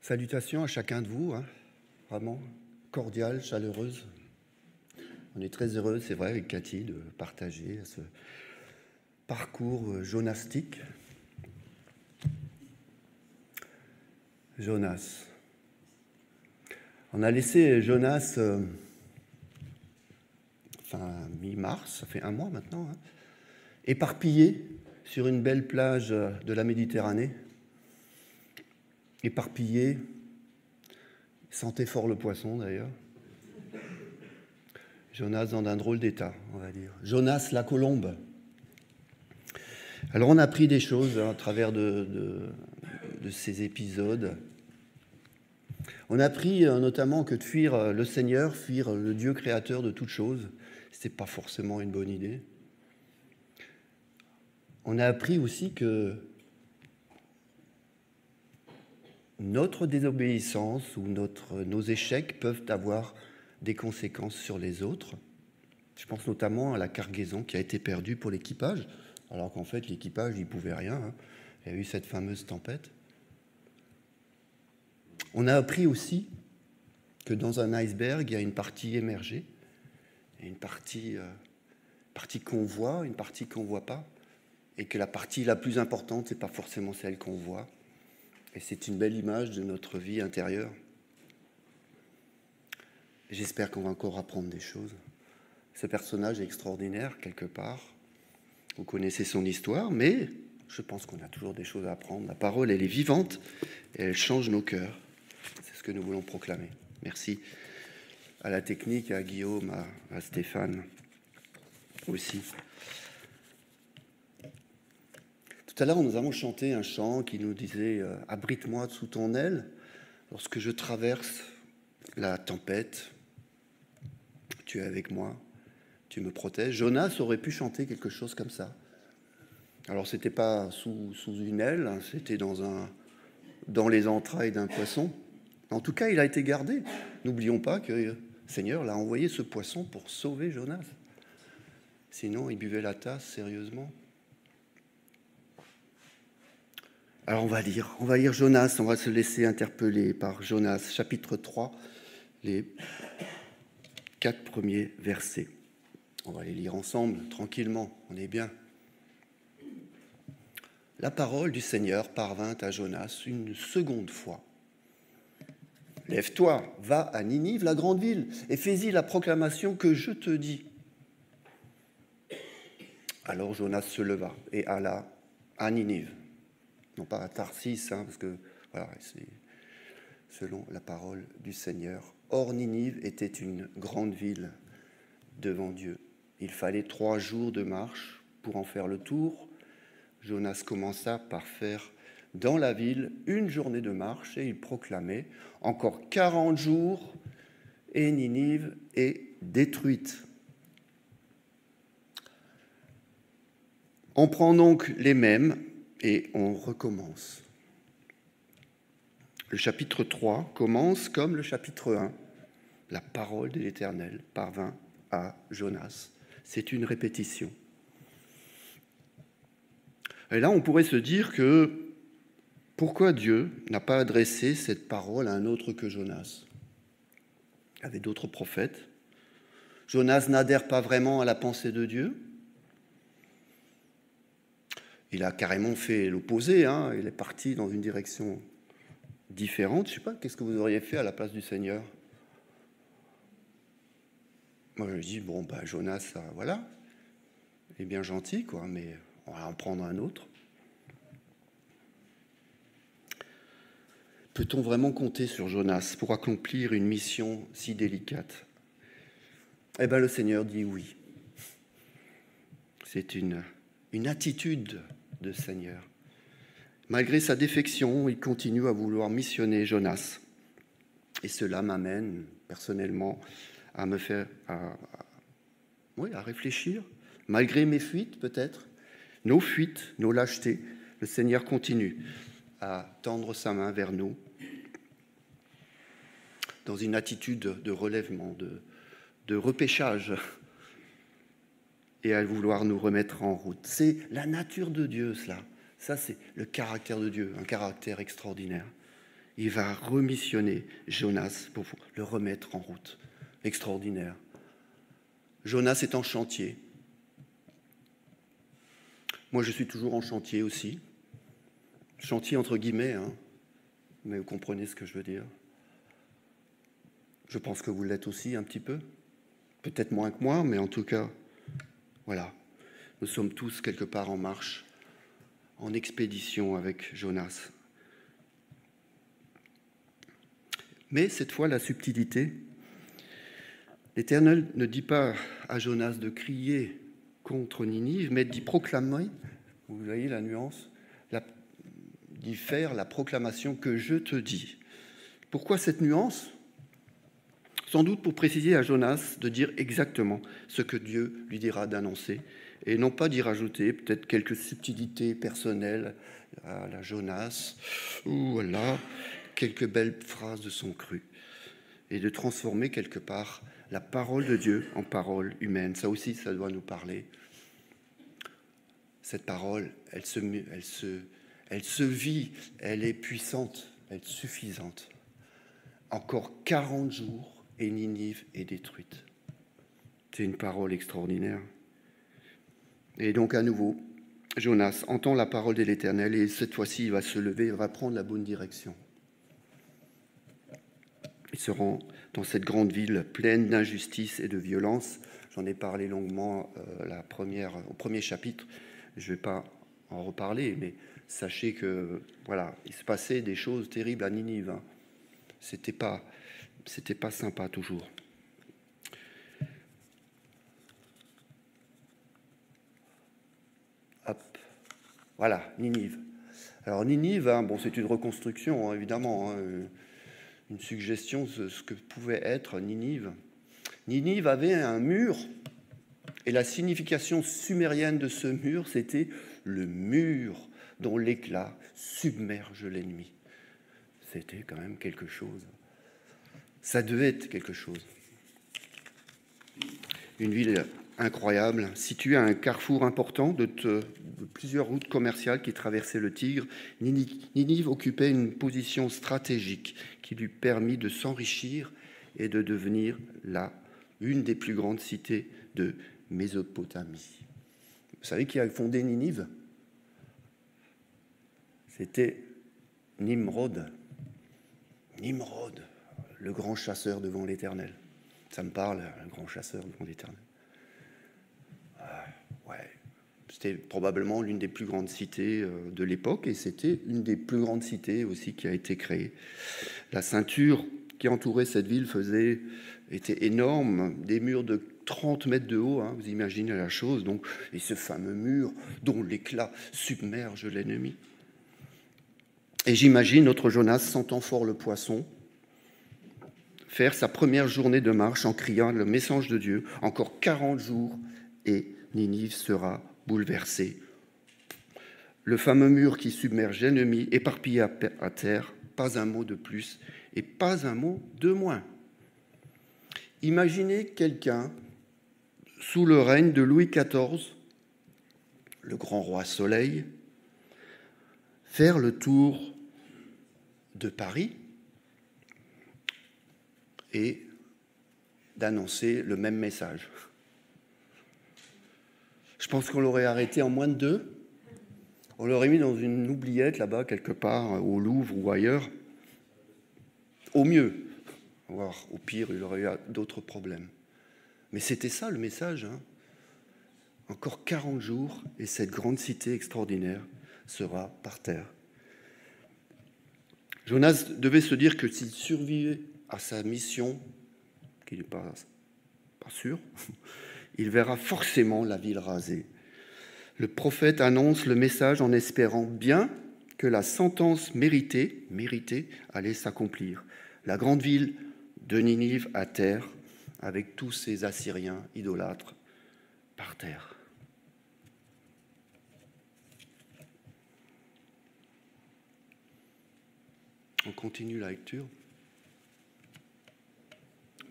Salutations à chacun de vous, vraiment cordiale, chaleureuse. On est très heureux, c'est vrai, avec Cathy, de partager ce parcours jonastique. Jonas. On a laissé Jonas fin mi-mars, ça fait un mois maintenant, éparpillé sur une belle plage de la Méditerranée. Éparpillé, il sentait fort le poisson d'ailleurs. Jonas dans un drôle d'état, on va dire. Jonas la colombe. Alors on a appris des choses à travers de ces épisodes. On a appris notamment que de fuir le Seigneur, fuir le Dieu créateur de toutes choses, ce n'est pas forcément une bonne idée. On a appris aussi que notre désobéissance ou nos échecs peuvent avoir des conséquences sur les autres. Je pense notamment à la cargaison qui a été perdue pour l'équipage, alors qu'en fait l'équipage n'y pouvait rien. Il y a eu cette fameuse tempête. On a appris aussi que dans un iceberg, il y a une partie émergée, et une partie qu'on voit, une partie qu'on ne voit pas, et que la partie la plus importante, ce n'est pas forcément celle qu'on voit. Et c'est une belle image de notre vie intérieure. J'espère qu'on va encore apprendre des choses. Ce personnage est extraordinaire, quelque part. Vous connaissez son histoire, mais je pense qu'on a toujours des choses à apprendre. La parole, elle est vivante et elle change nos cœurs. C'est ce que nous voulons proclamer. Merci à la technique, à Guillaume, à Stéphane aussi. Tout à l'heure, nous avons chanté un chant qui nous disait « Abrite-moi sous ton aile lorsque je traverse la tempête. Tu es avec moi, tu me protèges. » Jonas aurait pu chanter quelque chose comme ça. Alors, ce n'était pas sous une aile, c'était dans les entrailles d'un poisson. En tout cas, il a été gardé. N'oublions pas que le Seigneur l'a envoyé ce poisson pour sauver Jonas. Sinon, il buvait la tasse sérieusement. Alors on va lire Jonas, on va se laisser interpeller par Jonas, chapitre 3, les 4 premiers versets. On va les lire ensemble, tranquillement, on est bien. La parole du Seigneur parvint à Jonas une seconde fois. « Lève-toi, va à Ninive, la grande ville, et fais-y la proclamation que je te dis. » Alors Jonas se leva et alla à Ninive. Non pas à Tarsis, parce que voilà, c'est selon la parole du Seigneur. Or, Ninive était une grande ville devant Dieu. Il fallait 3 jours de marche pour en faire le tour. Jonas commença par faire dans la ville 1 journée de marche et il proclamait « Encore 40 jours et Ninive est détruite. » On prend donc les mêmes et on recommence. Le chapitre 3 commence comme le chapitre 1. La parole de l'Éternel parvint à Jonas. C'est une répétition. Et là, on pourrait se dire que pourquoi Dieu n'a pas adressé cette parole à un autre que Jonas ? Il y avait d'autres prophètes. Jonas n'adhère pas vraiment à la pensée de Dieu. Il a carrément fait l'opposé, il est parti dans une direction différente. Je ne sais pas, qu'est-ce que vous auriez fait à la place du Seigneur ? Moi, je dis, Jonas, voilà, il est bien gentil, mais on va en prendre un autre. Peut-on vraiment compter sur Jonas pour accomplir une mission si délicate ? Eh bien, le Seigneur dit oui. C'est une attitude de Seigneur. Malgré sa défection, il continue à vouloir missionner Jonas. Et cela m'amène personnellement à me faire à réfléchir. Malgré mes fuites, peut-être, nos fuites, nos lâchetés, le Seigneur continue à tendre sa main vers nous dans une attitude de relèvement, de repêchage, et à vouloir nous remettre en route. C'est la nature de Dieu, cela. Ça, c'est le caractère de Dieu, un caractère extraordinaire. Il va remissionner Jonas pour le remettre en route. Extraordinaire. Jonas est en chantier. Moi, je suis toujours en chantier aussi. Chantier entre guillemets, hein, mais vous comprenez ce que je veux dire. Je pense que vous l'êtes aussi un petit peu. Peut-être moins que moi, mais en tout cas, voilà. Nous sommes tous quelque part en marche, en expédition avec Jonas. Mais cette fois, la subtilité. L'Éternel ne dit pas à Jonas de crier contre Ninive, mais d'y proclamer, vous voyez la nuance, d'y faire la proclamation que je te dis. Pourquoi cette nuance ? Sans doute pour préciser à Jonas de dire exactement ce que Dieu lui dira d'annoncer, et non pas d'y rajouter peut-être quelques subtilités personnelles à la Jonas, ou voilà, quelques belles phrases de son cru, et de transformer quelque part la parole de Dieu en parole humaine. Ça aussi, ça doit nous parler. Cette parole, elle se vit, elle est puissante, elle est suffisante. Encore 40 jours et Ninive est détruite. C'est une parole extraordinaire. Et donc à nouveau, Jonas entend la parole de l'Éternel et cette fois-ci, il va se lever, il va prendre la bonne direction. Il se rend dans cette grande ville pleine d'injustice et de violence. J'en ai parlé longuement au premier chapitre. Je ne vais pas en reparler, mais sachez que voilà, il se passait des choses terribles à Ninive. Hein. C'était pas sympa toujours. Hop, voilà, Ninive. Alors Ninive, hein, bon, c'est une reconstruction, hein, évidemment, hein, une suggestion de ce que pouvait être Ninive. Ninive avait un mur, et la signification sumérienne de ce mur, c'était le mur dont l'éclat submerge l'ennemi. C'était quand même quelque chose. Ça devait être quelque chose. Une ville incroyable, située à un carrefour important de plusieurs routes commerciales qui traversaient le Tigre. Ninive occupait une position stratégique qui lui permit de s'enrichir et de devenir une des plus grandes cités de Mésopotamie. Vous savez qui a fondé Ninive ? C'était Nimrod. Nimrod, le grand chasseur devant l'Éternel. Ça me parle, un grand chasseur devant l'Éternel. Ouais, c'était probablement l'une des plus grandes cités de l'époque et c'était une des plus grandes cités aussi qui a été créée. La ceinture qui entourait cette ville était énorme, des murs de 30 mètres de haut, hein, vous imaginez la chose, donc, et ce fameux mur dont l'éclat submerge l'ennemi. Et j'imagine notre Jonas sentant fort le poisson, faire sa première journée de marche en criant le message de Dieu, encore 40 jours et Ninive sera bouleversée. Le fameux mur qui submerge l'ennemi, éparpillé à terre, pas un mot de plus et pas un mot de moins. Imaginez quelqu'un sous le règne de Louis XIV, le grand roi Soleil, faire le tour de Paris et d'annoncer le même message. Je pense qu'on l'aurait arrêté en moins de 2. On l'aurait mis dans une oubliette là-bas, quelque part, au Louvre ou ailleurs. Au mieux. Voire au pire, il aurait eu d'autres problèmes. Mais c'était ça le message. Hein. Encore 40 jours et cette grande cité extraordinaire sera par terre. Jonas devait se dire que s'il survivait à sa mission, qui n'est pas sûr, il verra forcément la ville rasée. Le prophète annonce le message en espérant bien que la sentence méritée allait s'accomplir. La grande ville de Ninive à terre, avec tous ces Assyriens idolâtres par terre. On continue la lecture.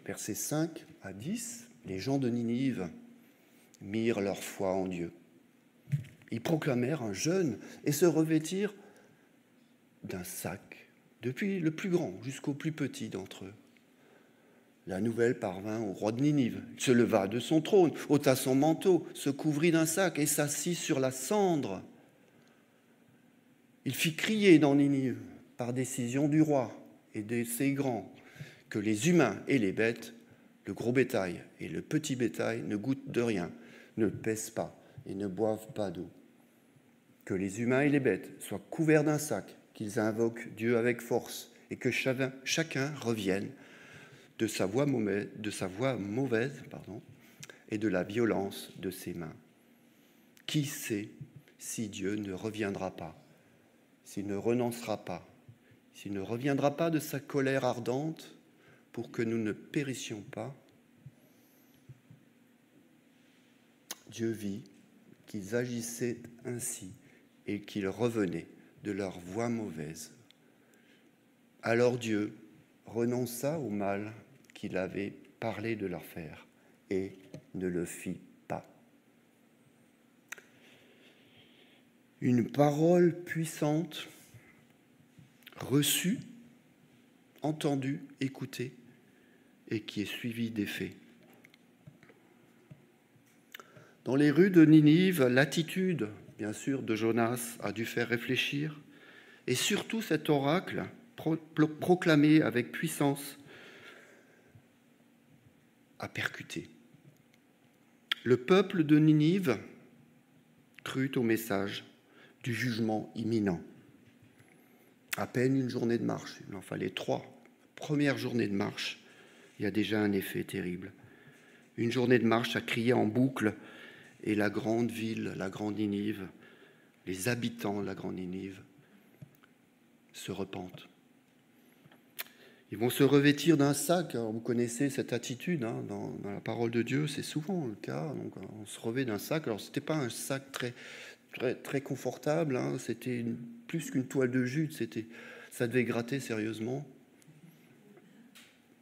Versets 5 à 10, les gens de Ninive mirent leur foi en Dieu. Ils proclamèrent un jeûne et se revêtirent d'un sac depuis le plus grand jusqu'au plus petit d'entre eux. La nouvelle parvint au roi de Ninive. Il se leva de son trône, ôta son manteau, se couvrit d'un sac et s'assit sur la cendre. Il fit crier dans Ninive, par décision du roi et de ses grands, que les humains et les bêtes, le gros bétail et le petit bétail, ne goûtent de rien, ne pèsent pas et ne boivent pas d'eau. Que les humains et les bêtes soient couverts d'un sac, qu'ils invoquent Dieu avec force et que chacun revienne de sa voix mauvaise, et de la violence de ses mains. Qui sait si Dieu ne reviendra pas, s'il ne renoncera pas, s'il ne reviendra pas de sa colère ardente pour que nous ne périssions pas? Dieu vit qu'ils agissaient ainsi et qu'ils revenaient de leur voie mauvaise. Alors Dieu renonça au mal qu'il avait parlé de leur faire et ne le fit pas. Une parole puissante, reçue, entendue, écoutée, et qui est suivie des faits. Dans les rues de Ninive, l'attitude, bien sûr, de Jonas a dû faire réfléchir, et surtout cet oracle proclamé avec puissance a percuté. Le peuple de Ninive crut au message du jugement imminent. À peine une journée de marche, il en fallait 3. Première journée de marche, il y a déjà un effet terrible. Une journée de marche à crier en boucle, et la grande ville, la grande Ninive, les habitants de la grande Ninive se repentent. Ils vont se revêtir d'un sac. Alors, vous connaissez cette attitude dans la parole de Dieu, c'est souvent le cas. Donc, on se revêt d'un sac. Alors, ce n'était pas un sac très confortable, c'était plus qu'une toile de jute, ça devait gratter sérieusement.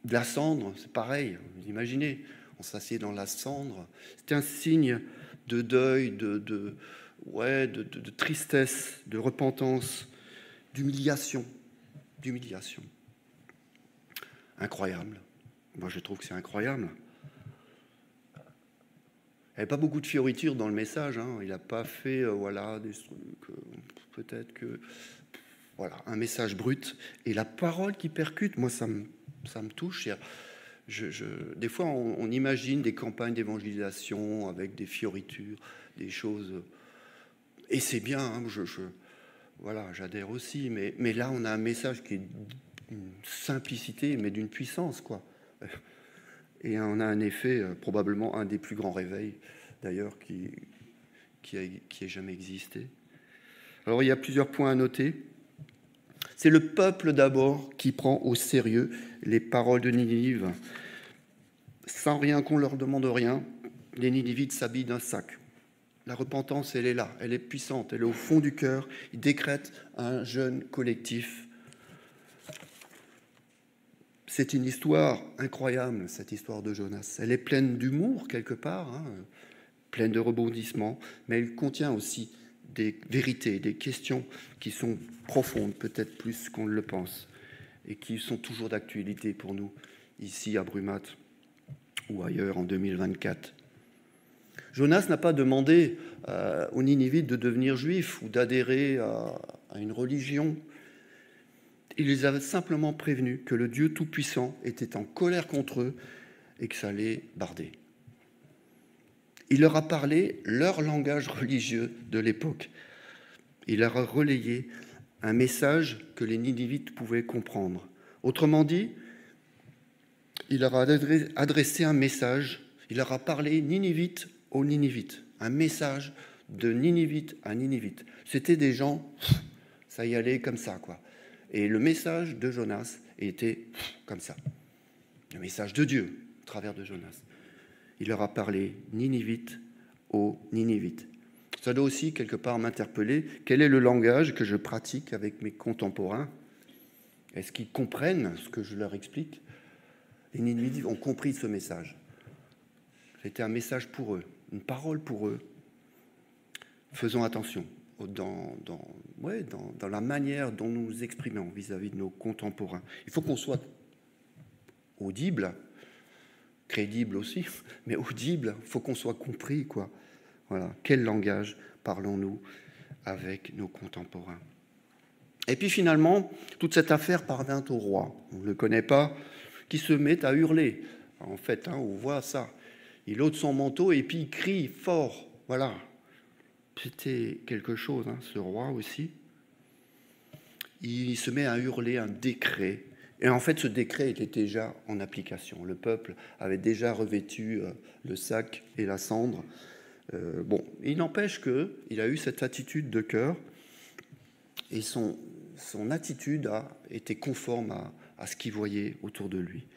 De la cendre, c'est pareil, vous imaginez, on s'assied dans la cendre. C'était un signe de deuil, de tristesse, de repentance, d'humiliation. Incroyable. Moi, je trouve que c'est incroyable. Il n'y avait pas beaucoup de fioritures dans le message. Il n'a pas fait, des trucs, peut-être que... Voilà, un message brut. Et la parole qui percute, moi, ça me touche. Des fois, on imagine des campagnes d'évangélisation avec des fioritures, des choses... Et c'est bien, j'adhère aussi. Mais là, on a un message qui est d'une simplicité, mais d'une puissance, quoi. Et on a un effet, probablement un des plus grands réveils, d'ailleurs, qui ait jamais existé. Alors, il y a plusieurs points à noter. C'est le peuple d'abord qui prend au sérieux les paroles de Ninive. Sans rien qu'on leur demande rien, les Ninivites s'habillent d'un sac. La repentance, elle est là, elle est puissante, elle est au fond du cœur. Ils décrètent un jeûne collectif. C'est une histoire incroyable, cette histoire de Jonas. Elle est pleine d'humour, quelque part, pleine de rebondissements, mais elle contient aussi des vérités, des questions qui sont profondes, peut-être plus qu'on le pense, et qui sont toujours d'actualité pour nous, ici à Brumat ou ailleurs en 2024. Jonas n'a pas demandé aux Ninivites de devenir juifs ou d'adhérer à une religion. Il les avait simplement prévenus que le Dieu Tout-Puissant était en colère contre eux et que ça allait barder. Il leur a parlé leur langage religieux de l'époque. Il leur a relayé un message que les Ninivites pouvaient comprendre. Autrement dit, il leur a adressé un message, il leur a parlé Ninivite aux Ninivites, un message de Ninivite à Ninivite. C'était des gens, ça y allait comme ça, quoi. Et le message de Jonas était comme ça. Le message de Dieu, au travers de Jonas. Il leur a parlé Ninivite aux Ninivites. Ça doit aussi, quelque part, m'interpeller. Quel est le langage que je pratique avec mes contemporains? Est-ce qu'ils comprennent ce que je leur explique? Les Ninivites ont compris ce message. C'était un message pour eux, une parole pour eux. Faisons attention dans la manière dont nous nous exprimons vis-à-vis de nos contemporains. Il faut qu'on soit audible, crédible aussi, mais audible, il faut qu'on soit compris, quoi. Voilà. Quel langage parlons-nous avec nos contemporains? Et puis finalement, toute cette affaire parvint au roi. On ne le connaît pas, qui se met à hurler. En fait, on voit ça. Il ôte son manteau et puis il crie fort. Voilà. C'était quelque chose, ce roi aussi. Il se met à hurler un décret. Et en fait, ce décret était déjà en application. Le peuple avait déjà revêtu le sac et la cendre. Il n'empêche qu'il a eu cette attitude de cœur et son attitude a été conforme à ce qu'il voyait autour de lui.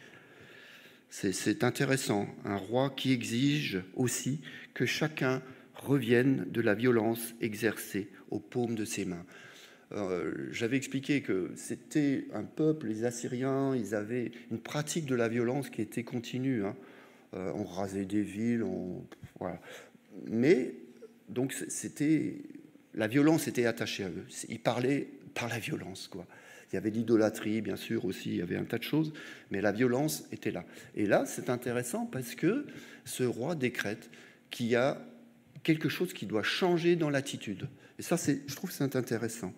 C'est intéressant, un roi qui exige aussi que chacun revienne de la violence exercée aux paumes de ses mains. J'avais expliqué que c'était un peuple, les Assyriens, ils avaient une pratique de la violence qui était continue. On rasait des villes, voilà. Mais donc la violence était attachée à eux. Ils parlaient par la violence, quoi. Il y avait l'idolâtrie, bien sûr, aussi, il y avait un tas de choses, mais la violence était là. Et là, c'est intéressant parce que ce roi décrète qu'il y a quelque chose qui doit changer dans l'attitude. Et ça, je trouve que c'est intéressant.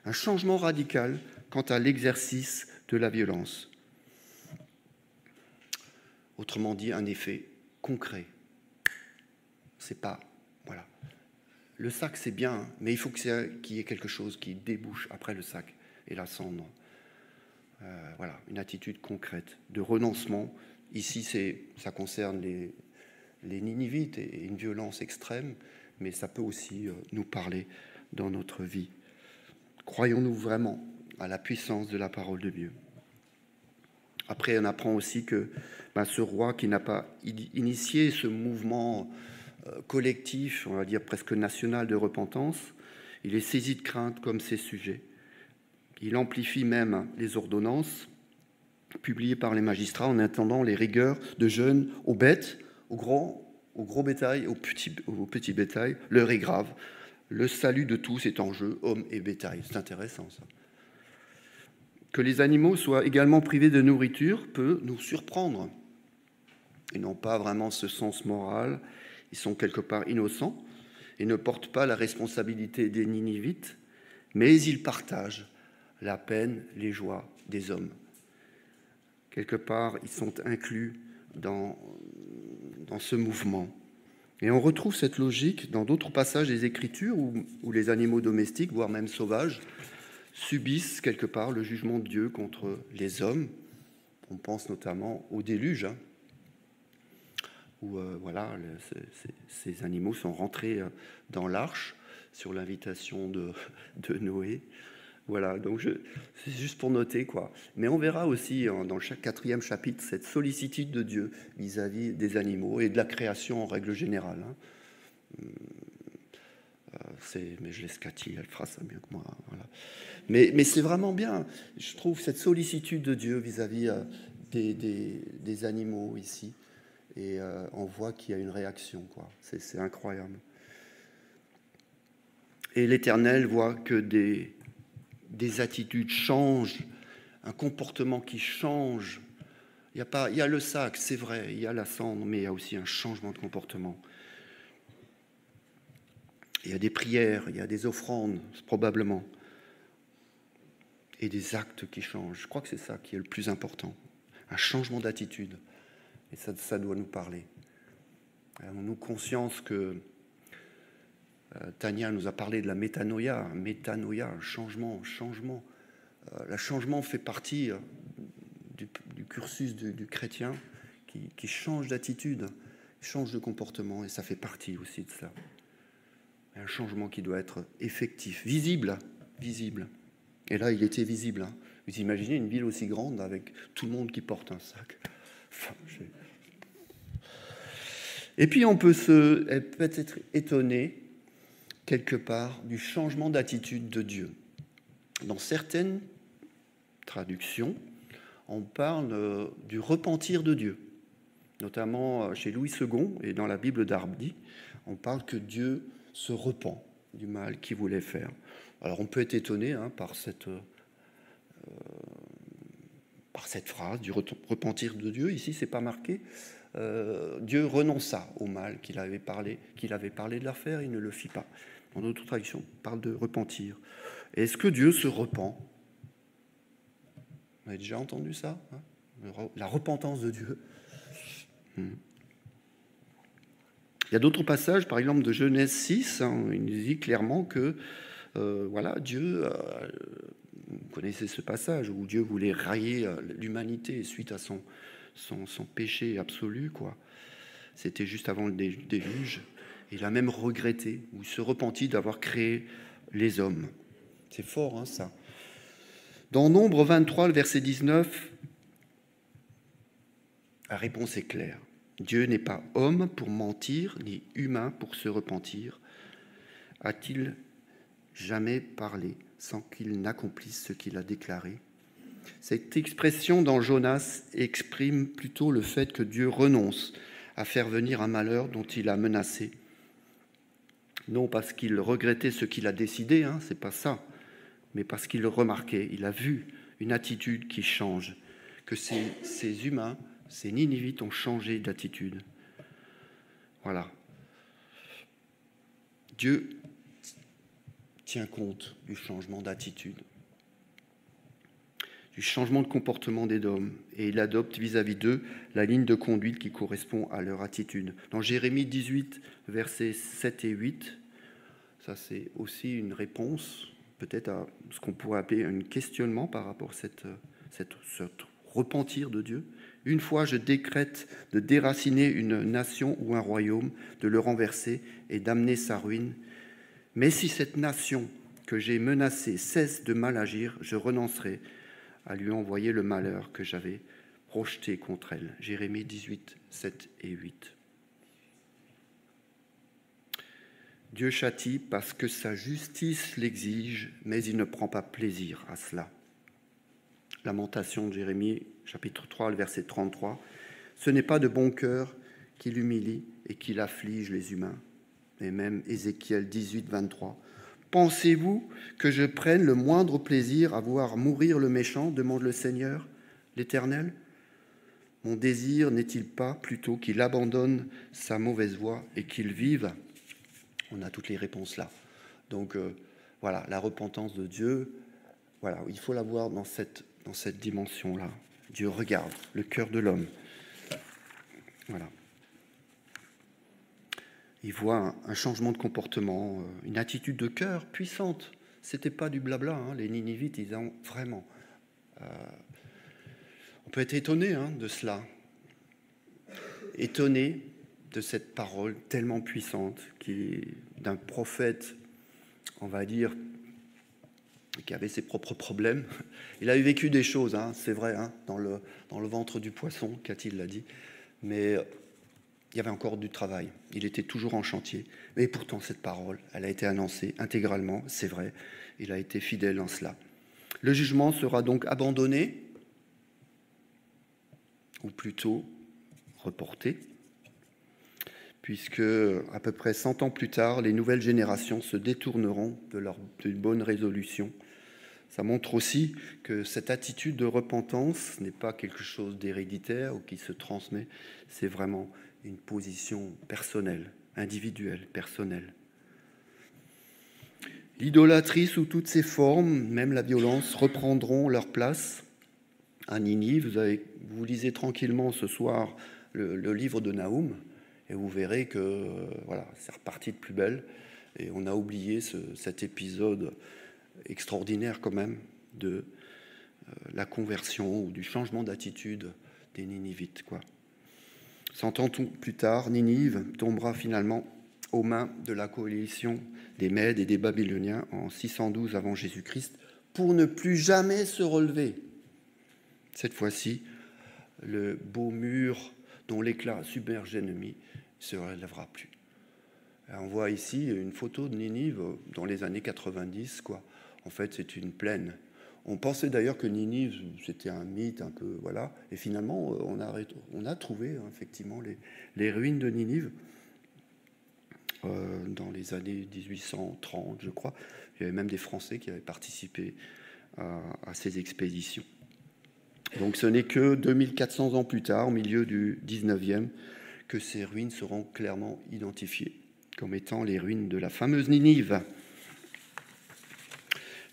Un changement radical quant à l'exercice de la violence. Autrement dit, un effet concret. C'est pas... Voilà. Le sac, c'est bien, mais il faut qu'il y ait quelque chose qui débouche après le sac et la cendre. Voilà, une attitude concrète de renoncement. Ici, ça concerne les Ninivites et une violence extrême, mais ça peut aussi nous parler dans notre vie. Croyons-nous vraiment à la puissance de la parole de Dieu? Après, on apprend aussi que ce roi qui n'a pas initié ce mouvement collectif, on va dire presque national de repentance, il est saisi de crainte comme ses sujets. Il amplifie même les ordonnances publiées par les magistrats en attendant les rigueurs de jeûne aux bêtes, au gros bétail, au petit bétail. L'heure est grave. Le salut de tous est en jeu, hommes et bétail. C'est intéressant, ça. Que les animaux soient également privés de nourriture peut nous surprendre. Ils n'ont pas vraiment ce sens moral. Ils sont quelque part innocents et ne portent pas la responsabilité des Ninivites, mais ils partagent la peine, les joies des hommes. Quelque part, ils sont inclus dans ce mouvement. Et on retrouve cette logique dans d'autres passages des Écritures où les animaux domestiques, voire même sauvages, subissent quelque part le jugement de Dieu contre les hommes. On pense notamment au déluge, où ces animaux sont rentrés dans l'arche sur l'invitation de Noé. Voilà, donc c'est juste pour noter, quoi. Mais on verra aussi dans le 4e chapitre cette sollicitude de Dieu vis-à-vis des animaux et de la création en règle générale. Mais je laisse Cathy, elle fera ça mieux que moi. Voilà. Mais c'est vraiment bien, je trouve, cette sollicitude de Dieu vis-à-vis des animaux ici. Et on voit qu'il y a une réaction, quoi. C'est incroyable. Et l'Éternel voit que des attitudes changent, un comportement qui change. Il y a le sac, c'est vrai, il y a la cendre, mais il y a aussi un changement de comportement. Il y a des prières, il y a des offrandes, probablement, et des actes qui changent. Je crois que c'est ça qui est le plus important, un changement d'attitude. Et ça doit nous parler. Avons-nous conscience que Tania nous a parlé de la métanoïa, un changement. Le changement fait partie du cursus du chrétien qui change d'attitude, change de comportement, et ça fait partie aussi de ça. Un changement qui doit être effectif, visible. Et là, il était visible. Vous imaginez une ville aussi grande avec tout le monde qui porte un sac. Et puis on peut être étonné quelque part du changement d'attitude de Dieu. Dans certaines traductions, on parle du repentir de Dieu, notamment chez Louis II et dans la Bible d'Arby, on parle que Dieu se repent. du mal qu'il voulait faire. Alors on peut être étonné par cette phrase du repentir de Dieu. Ici, c'est pas marqué. Dieu renonça au mal qu'il avait parlé de leur faire, il ne le fit pas. Dans d'autres traductions, on parle de repentir. Est-ce que Dieu se repent? Vous avez déjà entendu ça, la repentance de Dieu. Il y a d'autres passages, par exemple de Genèse 6, il nous dit clairement que Dieu, vous connaissez ce passage où Dieu voulait railler l'humanité suite à son péché absolu, quoi. C'était juste avant le déluge. Il a même regretté ou se repentit d'avoir créé les hommes. C'est fort, ça. Dans Nombre 23, le verset 19, la réponse est claire. Dieu n'est pas homme pour mentir, ni humain pour se repentir. A-t-il jamais parlé sans qu'il n'accomplisse ce qu'il a déclaré? Cette expression dans Jonas exprime plutôt le fait que Dieu renonce à faire venir un malheur dont il a menacé. Non parce qu'il regrettait ce qu'il a décidé, c'est pas ça, mais parce qu'il le remarquait, il a vu une attitude qui change, que ces humains, ces Ninivites ont changé d'attitude. Voilà. Dieu tient compte du changement d'attitude, du changement de comportement des hommes, et il adopte vis-à-vis d'eux la ligne de conduite qui correspond à leur attitude. Dans Jérémie 18, versets 7 et 8, ça c'est aussi une réponse peut-être à ce qu'on pourrait appeler un questionnement par rapport à ce repentir de Dieu. Une fois, je décrète de déraciner une nation ou un royaume, de le renverser et d'amener sa ruine. Mais si cette nation que j'ai menacée cesse de mal agir, je renoncerai à lui envoyer le malheur que j'avais projeté contre elle. Jérémie 18, 7 et 8. Dieu châtie parce que sa justice l'exige, mais il ne prend pas plaisir à cela. Lamentation de Jérémie, chapitre 3, le verset 33. Ce n'est pas de bon cœur qu'il humilie et qu'il afflige les humains. Et même Ézéchiel 18, 23. Pensez-vous que je prenne le moindre plaisir à voir mourir le méchant, demande le Seigneur, l'Éternel? Mon désir n'est-il pas plutôt qu'il abandonne sa mauvaise voie et qu'il vive? On a toutes les réponses là. Donc voilà, la repentance de Dieu, voilà, il faut la voir dans cette dimension-là. Dieu regarde le cœur de l'homme. Voilà. Il voit un changement de comportement, une attitude de cœur puissante. C'était pas du blabla, les Ninivites, ils ont vraiment... on peut être étonné de cela. Étonné de cette parole tellement puissante d'un prophète, on va dire, qui avait ses propres problèmes. Il a eu vécu des choses, c'est vrai, dans le ventre du poisson, qu'a-t-il l'a dit, mais il y avait encore du travail. Il était toujours en chantier. Et pourtant, cette parole, elle a été annoncée intégralement, c'est vrai. Il a été fidèle en cela. Le jugement sera donc abandonné, ou plutôt reporté, puisque à peu près 100 ans plus tard, les nouvelles générations se détourneront d'une bonne résolution. Ça montre aussi que cette attitude de repentance n'est pas quelque chose d'héréditaire ou qui se transmet, c'est vraiment une position personnelle, individuelle, personnelle. L'idolâtrie sous toutes ses formes, même la violence, reprendront leur place. À Ninive, vous lisez tranquillement ce soir le livre de Naoum, et vous verrez que c'est reparti de plus belle, et on a oublié cet épisode extraordinaire quand même de la conversion ou du changement d'attitude des Ninivites, quoi. 100 ans plus tard, Ninive tombera finalement aux mains de la coalition des Mèdes et des Babyloniens en 612 avant Jésus-Christ pour ne plus jamais se relever. Cette fois-ci, le beau mur dont l'éclat submergeait l'ennemi ne se relèvera plus. On voit ici une photo de Ninive dans les années 90, quoi. En fait, c'est une plaine. On pensait d'ailleurs que Ninive, c'était un mythe un peu, voilà. Et finalement, on a trouvé effectivement les ruines de Ninive. dans les années 1830, je crois. Il y avait même des Français qui avaient participé à ces expéditions. Donc ce n'est que 2400 ans plus tard, au milieu du 19e, que ces ruines seront clairement identifiées comme étant les ruines de la fameuse Ninive.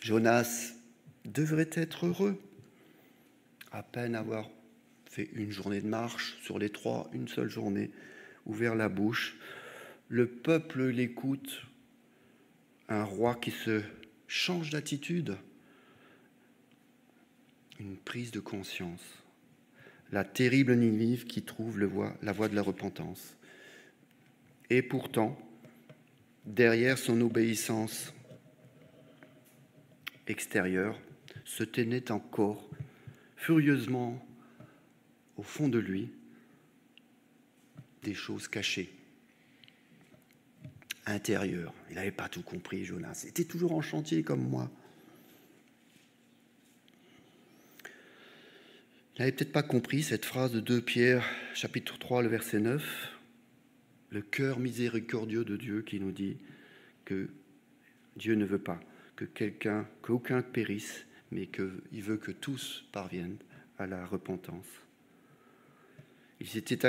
Jonas devrait être heureux, à peine avoir fait une journée de marche sur les 3, une seule journée, ouvert la bouche. Le peuple l'écoute, un roi qui se change d'attitude, une prise de conscience. La terrible Ninive qui trouve la voie de la repentance. Et pourtant, derrière son obéissance extérieure, se tenait encore furieusement au fond de lui des choses cachées, intérieures. Il n'avait pas tout compris, Jonas. Il était toujours en chantier comme moi. Il n'avait peut-être pas compris cette phrase de 2 Pierre, chapitre 3, le verset 9, le cœur miséricordieux de Dieu qui nous dit que Dieu ne veut pas qu'aucun périsse, mais qu'il veut que tous parviennent à la repentance. Il s'était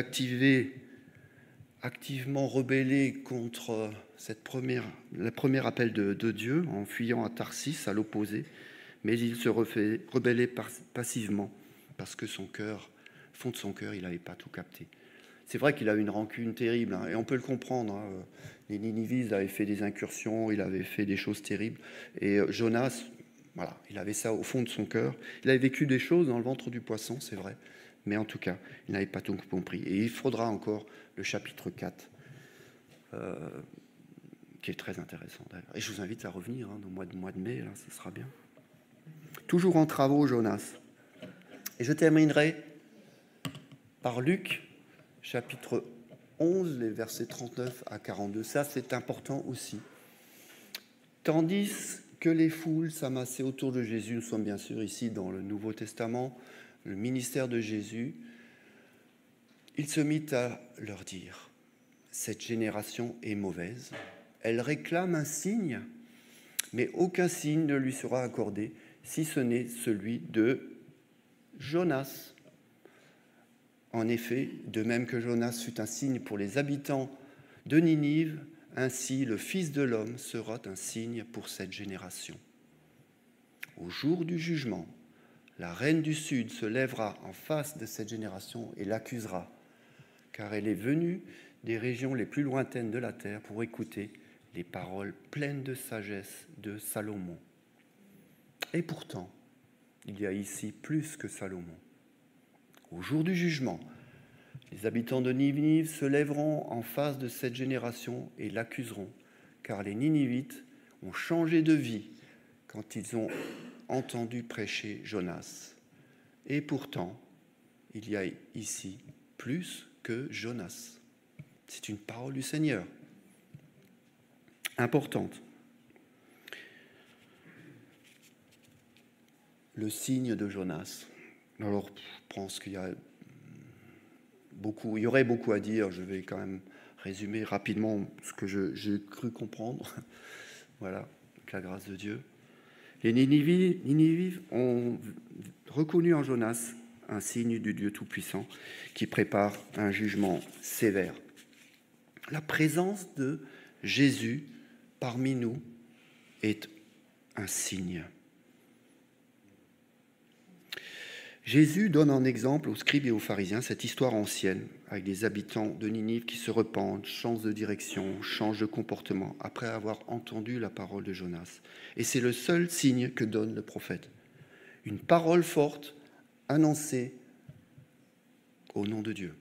activement rebellé contre le premier appel de Dieu en fuyant à Tarsis, à l'opposé, mais il se rebellait passivement parce que au fond de son cœur, il n'avait pas tout capté. C'est vrai qu'il a une rancune terrible, et on peut le comprendre. Les Ninivites avaient fait des incursions, il avait fait des choses terribles, et Jonas, voilà, il avait ça au fond de son cœur. Il avait vécu des choses dans le ventre du poisson, c'est vrai, mais en tout cas, il n'avait pas tout compris. Et il faudra encore le chapitre 4, qui est très intéressant d'ailleurs. Et je vous invite à revenir au mois de mai, là, ce sera bien. Toujours en travaux, Jonas. Et je terminerai par Luc, chapitre 11, les versets 39 à 42. Ça, c'est important aussi. Tandis que les foules s'amassaient autour de Jésus, nous sommes bien sûr ici dans le Nouveau Testament, le ministère de Jésus, il se mit à leur dire, cette génération est mauvaise, elle réclame un signe, mais aucun signe ne lui sera accordé, si ce n'est celui de Jonas. En effet, de même que Jonas fut un signe pour les habitants de Ninive, ainsi le Fils de l'homme sera un signe pour cette génération. Au jour du jugement, la reine du Sud se lèvera en face de cette génération et l'accusera, car elle est venue des régions les plus lointaines de la terre pour écouter les paroles pleines de sagesse de Salomon. Et pourtant, il y a ici plus que Salomon. Au jour du jugement, les habitants de Ninive se lèveront en face de cette génération et l'accuseront, car les Ninivites ont changé de vie quand ils ont entendu prêcher Jonas. Et pourtant, il y a ici plus que Jonas. C'est une parole du Seigneur, importante. Le signe de Jonas. Alors, je pense qu'il y aurait beaucoup à dire. Je vais quand même résumer rapidement ce que j'ai cru comprendre. Voilà, avec la grâce de Dieu. Les Ninivites ont reconnu en Jonas un signe du Dieu Tout-Puissant qui prépare un jugement sévère. La présence de Jésus parmi nous est un signe. Jésus donne en exemple aux scribes et aux pharisiens cette histoire ancienne avec des habitants de Ninive qui se repentent, changent de direction, changent de comportement après avoir entendu la parole de Jonas. Et c'est le seul signe que donne le prophète. Une parole forte annoncée au nom de Dieu.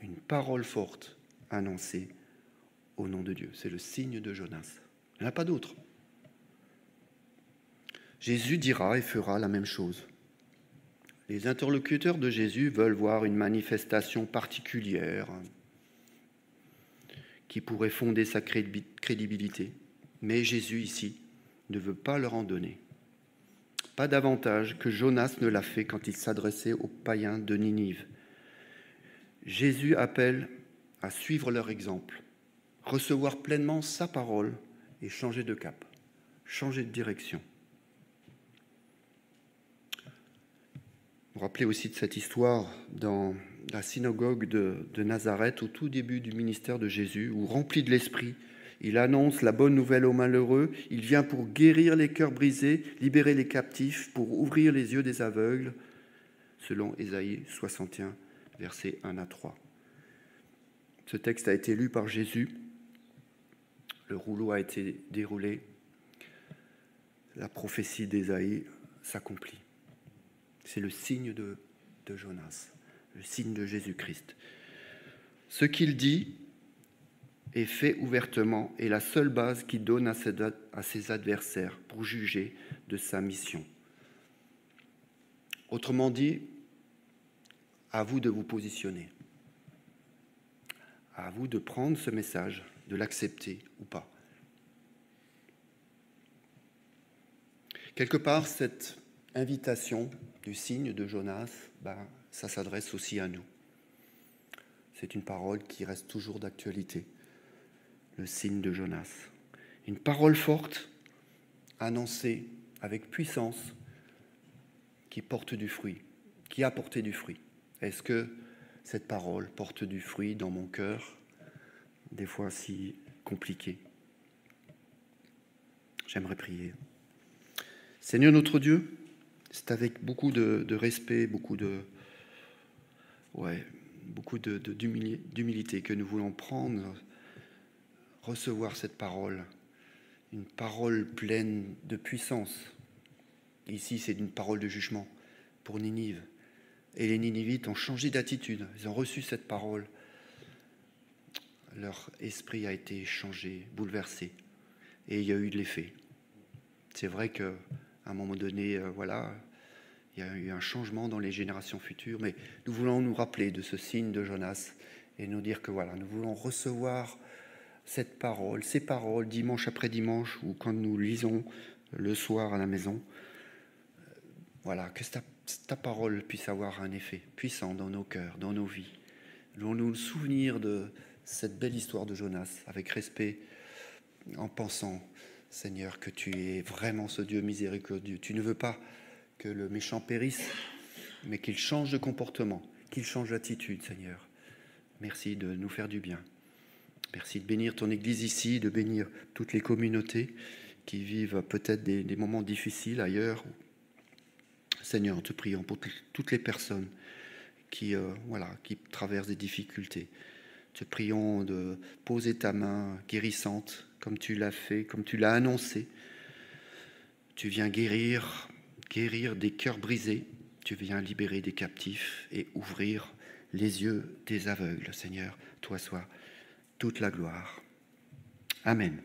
Une parole forte annoncée au nom de Dieu. C'est le signe de Jonas. Il n'y en a pas d'autre. Jésus dira et fera la même chose. Les interlocuteurs de Jésus veulent voir une manifestation particulière qui pourrait fonder sa crédibilité. Mais Jésus, ici, ne veut pas leur en donner. Pas davantage que Jonas ne l'a fait quand il s'adressait aux païens de Ninive. Jésus appelle à suivre leur exemple recevoir pleinement sa parole et changer de cap, changer de direction. Vous vous rappelez aussi de cette histoire dans la synagogue de Nazareth au tout début du ministère de Jésus, où rempli de l'Esprit, il annonce la bonne nouvelle aux malheureux, il vient pour guérir les cœurs brisés, libérer les captifs, pour ouvrir les yeux des aveugles, selon Ésaïe 61, versets 1 à 3. Ce texte a été lu par Jésus, le rouleau a été déroulé, la prophétie d'Ésaïe s'accomplit. C'est le signe de Jonas, le signe de Jésus-Christ. Ce qu'il dit et fait ouvertement est la seule base qu'il donne à ses adversaires pour juger de sa mission. Autrement dit, à vous de vous positionner, à vous de prendre ce message, de l'accepter ou pas. Quelque part, cette invitation du signe de Jonas, ça s'adresse aussi à nous. C'est une parole qui reste toujours d'actualité, le signe de Jonas. Une parole forte, annoncée avec puissance, qui porte du fruit, qui a porté du fruit. Est-ce que cette parole porte du fruit dans mon cœur, des fois si compliqué? J'aimerais prier. Seigneur notre Dieu, c'est avec beaucoup de respect, beaucoup d'humilité que nous voulons recevoir cette parole, une parole pleine de puissance. Ici, c'est une parole de jugement pour Ninive. Et les Ninivites ont changé d'attitude, ils ont reçu cette parole. Leur esprit a été changé, bouleversé, et il y a eu de l'effet. C'est vrai qu'à un moment donné, il y a eu un changement dans les générations futures, mais nous voulons nous rappeler de ce signe de Jonas et nous dire que nous voulons recevoir cette parole, ces paroles, dimanche après dimanche, ou quand nous lisons le soir à la maison. Que ta parole puisse avoir un effet puissant dans nos cœurs, dans nos vies. Nous nous souvenir de cette belle histoire de Jonas avec respect, en pensant, Seigneur, que tu es vraiment ce Dieu miséricordieux. Tu ne veux pas que le méchant périsse, mais qu'il change de comportement, qu'il change d'attitude, Seigneur. Merci de nous faire du bien. Merci de bénir ton Église ici, de bénir toutes les communautés qui vivent peut-être des moments difficiles ailleurs. Seigneur, nous te prions pour toutes les personnes qui traversent des difficultés. Te prions de poser ta main guérissante, comme tu l'as fait, comme tu l'as annoncé. Tu viens guérir des cœurs brisés. Tu viens libérer des captifs et ouvrir les yeux des aveugles. Seigneur, toi soit toute la gloire. Amen.